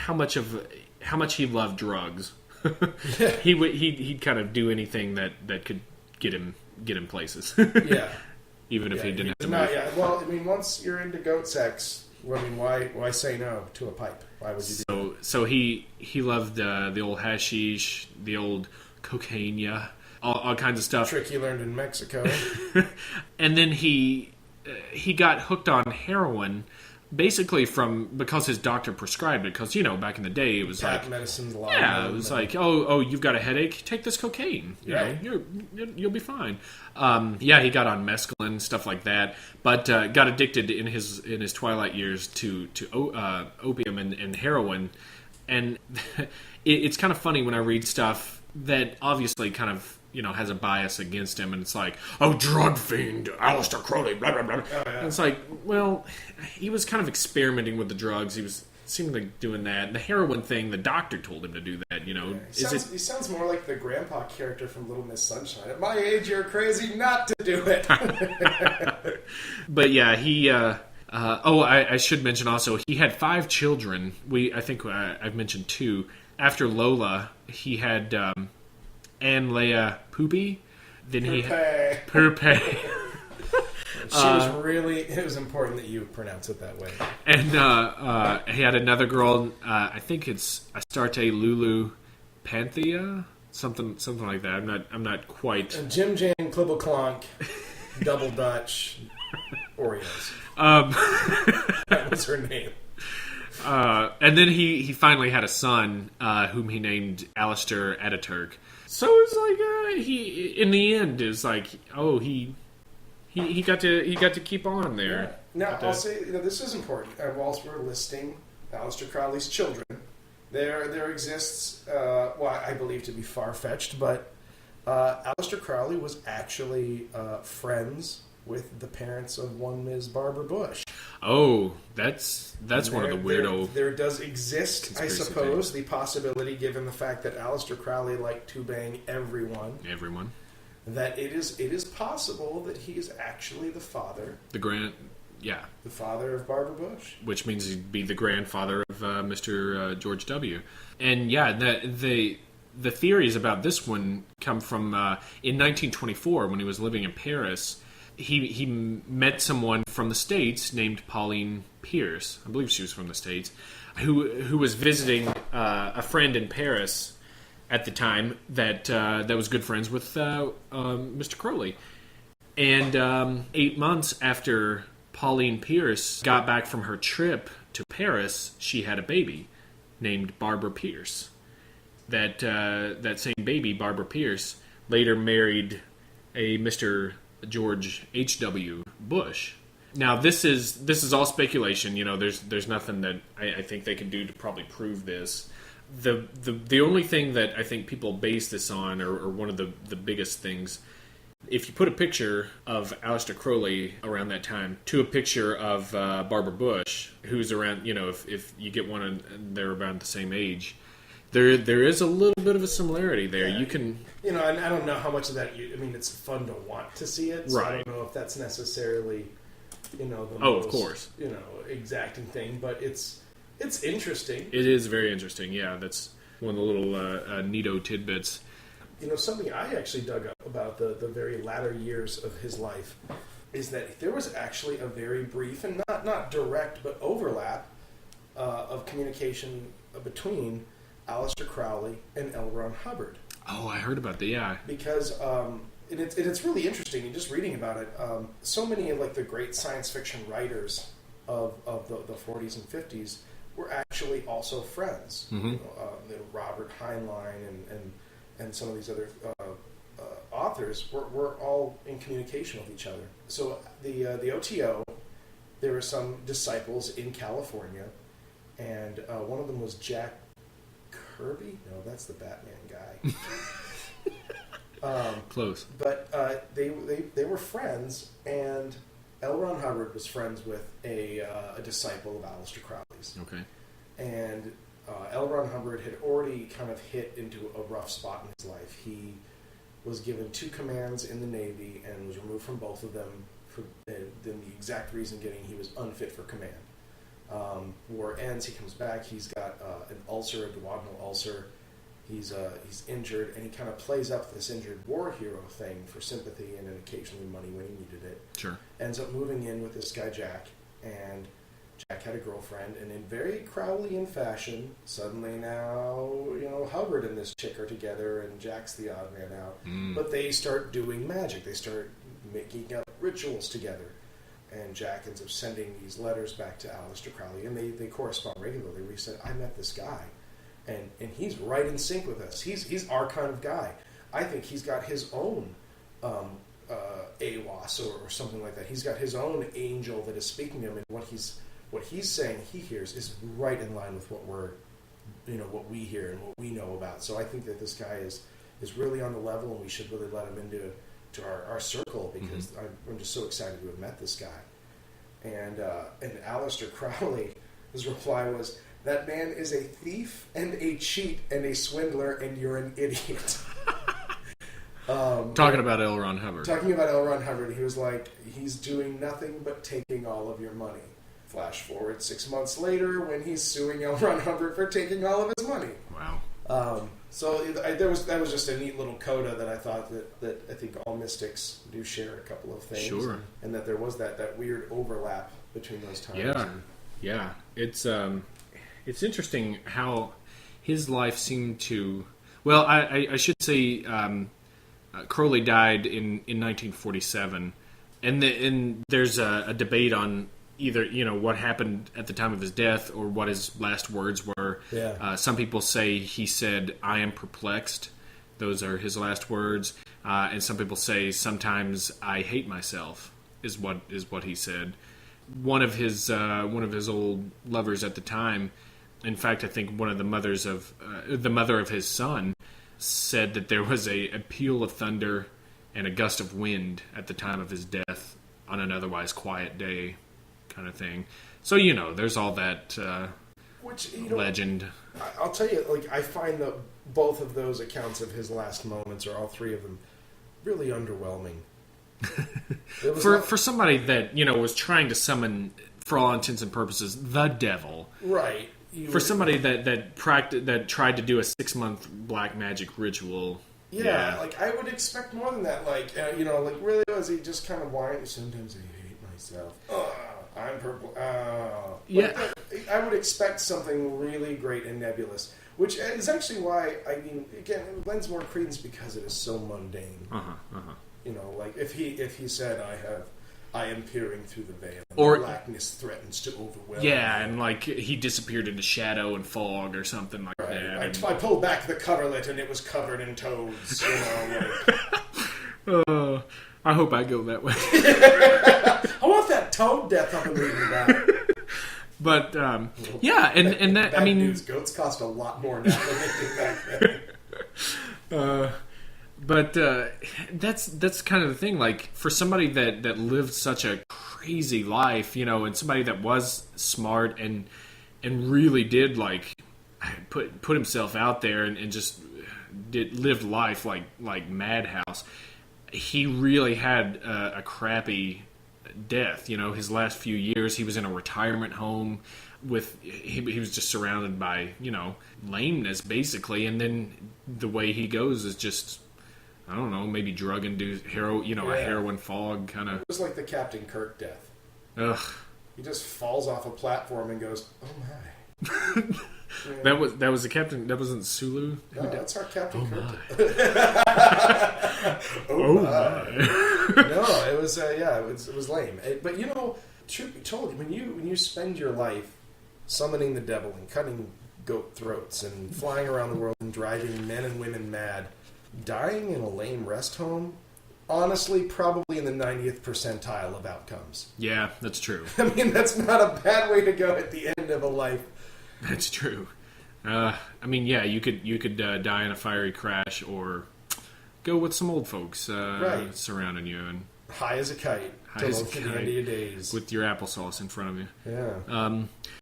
how much he loved drugs. He'd kind of do anything that could get him places. Yeah. Even if he didn't have to no, move. yeah. Well, I mean, once you're into goat sex, I mean, why say no to a pipe? Why would you do that? So he loved the old hashish, the old cocaine, yeah, all kinds of stuff. Trick you learned in Mexico. And then he got hooked on heroin, basically because his doctor prescribed it. Because back in the day, it was like medicine's law. Yeah, it was like, oh, you've got a headache, take this cocaine. You'll be fine. He got on mescaline, stuff like that, but got addicted in his twilight years to opium and heroin. And it's kind of funny when I read stuff that obviously kind of has a bias against him, and it's like, oh, drug fiend, Aleister Crowley, blah blah blah. Oh, yeah. And it's like, well, he was kind of experimenting with the drugs. He seemed like doing that. The heroin thing, the doctor told him to do that. He sounds more like the grandpa character from Little Miss Sunshine. At my age, you're crazy not to do it. But yeah, he. I should mention also, he had 5 children. I think I've mentioned 2. After Lola, he had Anne Leah Poopy. Then he had Purpay. It was important that you pronounce it that way. And he had another girl, I think it's Astarte Lulu Panthea, something like that. I'm not quite. Jim Jam Klibble Clonk, Double Dutch, Oreos. That was her name. And then he finally had a son, whom he named Aleister Ataturk. So it's like he in the end is like, oh, he got to keep on there. Yeah. Now I'll say this is important. Whilst we're listing Aleister Crowley's children, there exists what I believe to be far-fetched, but Aleister Crowley was actually friends with the parents of one Ms. Barbara Bush. Oh, that's one of the weirdo. There does exist, I suppose, the possibility, given the fact that Aleister Crowley liked to bang everyone. That it is possible that he is actually the father. The father of Barbara Bush. Which means he'd be the grandfather of Mr. George W. And the theories about this one come from in 1924 when he was living in Paris. He met someone from the States named Pauline Pierce. I believe she was from the States, who was visiting a friend in Paris at the time that was good friends with Mr. Crowley. And 8 months after Pauline Pierce got back from her trip to Paris, she had a baby named Barbara Pierce. That same baby, Barbara Pierce, later married a Mr. George H.W. Bush. Now this is all speculation. There's nothing that I think they can do to probably prove this. The only thing that I think people base this on, or one of the biggest things, if you put a picture of Aleister Crowley around that time to a picture of Barbara Bush, who's around, if you get one and they're around the same age, there is a little bit of a similarity there. Yeah. You can, and I don't know how much of that. It's fun to want to see it. So right. I don't know if that's necessarily, the most, of course, exacting thing, but it's interesting. It is very interesting. Yeah, that's one of the little neato tidbits. Something I actually dug up about the very latter years of his life is that there was actually a very brief and not direct but overlap of communication between Aleister Crowley and L. Ron Hubbard. Oh, I heard about that. Yeah, because it's really interesting. Just reading about it, so many of the great science fiction writers of the 40s and 50s were actually also friends. Mm-hmm. Robert Heinlein and some of these other authors were all in communication with each other. So the OTO, there were some disciples in California, and one of them was Jack Kirby. No, that's the Batman guy. Close. But they were friends, and L. Ron Hubbard was friends with a disciple of Aleister Crowley's. Okay. And L. Ron Hubbard had already kind of hit into a rough spot in his life. He was given 2 commands in the Navy and was removed from both of them for the exact reason he was unfit for command. War ends, he comes back, he's got an ulcer, a duodenal ulcer. He's injured, and he kind of plays up this injured war hero thing for sympathy and then occasionally money when he needed it. Sure. Ends up moving in with this guy, Jack, and Jack had a girlfriend, and in very Crowleyan fashion, suddenly now, Hubbard and this chick are together, and Jack's the odd man out. But they start doing magic. They start making up rituals together. And Jack ends up sending these letters back to Aleister Crowley, and they correspond regularly, where he said, I met this guy, and he's right in sync with us. He's our kind of guy. I think he's got his own AWAS or something like that. He's got his own angel that is speaking to him, and what he's saying he hears is right in line with what what we hear and what we know about. So I think that this guy is really on the level, and we should really let him into our circle, because I'm just so excited to have met this guy. And Aleister Crowley, his reply was, that man is a thief and a cheat and a swindler, and you're an idiot. Talking about L. Ron Hubbard. Talking about L. Ron Hubbard, he was like, he's doing nothing but taking all of your money. Flash forward 6 months later, when he's suing L. Ron Hubbard for taking all of his money. Wow. So that was just a neat little coda that I thought that I think all mystics do share a couple of things. Sure. And that there was that weird overlap between those times. Yeah. It's interesting how his life seemed to... Well, I should say Crowley died in 1947, and there's a debate on either what happened at the time of his death or what his last words were. Yeah. Some people say he said, "I am perplexed." Those are his last words. And some people say, "Sometimes I hate myself," is what he said. One of his old lovers at the time, in fact, I think one of the the mother of his son, said that there was a peal of thunder and a gust of wind at the time of his death on an otherwise quiet day, kind of thing. So there's all that legend. I'll tell you, I find that both of those accounts of his last moments, or all three of them, really underwhelming. For somebody that was trying to summon, for all intents and purposes, the devil, right? For somebody that tried to do a 6-month black magic ritual. Yeah, I would expect more than that. Really, was he just kind of whining? Sometimes I hate myself. I'm purple. I would expect something really great and nebulous, which is actually why, again, it lends more credence because it is so mundane. If he said, I am peering through the veil, and or blackness threatens to overwhelm. Yeah, me. And he disappeared into shadow and fog or something like that. I pulled back the coverlet and it was covered in toads. I hope I go that way. I want that toad death up and reading about. But and that I mean, news, goats cost a lot more now than they did back then. But that's kind of the thing. For somebody that lived such a crazy life, and somebody that was smart and really did put himself out there and just lived life like Madhouse. He really had a crappy death. His last few years, he was in a retirement home he was just surrounded by lameness basically, and then the way he goes is just, I don't know, maybe drug-induced a heroin fog kind of. It was like the Captain Kirk death. Ugh. He just falls off a platform and goes, "Oh my." That was the captain. That wasn't Sulu. No, that's our Captain Kirk. Oh my. No, it was it was lame. But truth be told, when you spend your life summoning the devil and cutting goat throats and flying around the world and driving men and women mad, dying in a lame rest home, honestly, probably in the 90th percentile of outcomes. Yeah, that's true. I mean, that's not a bad way to go at the end of a life. That's true. You could die in a fiery crash, or go with some old folks surrounding you and high as a kite till the end of your days with your applesauce in front of you. Yeah.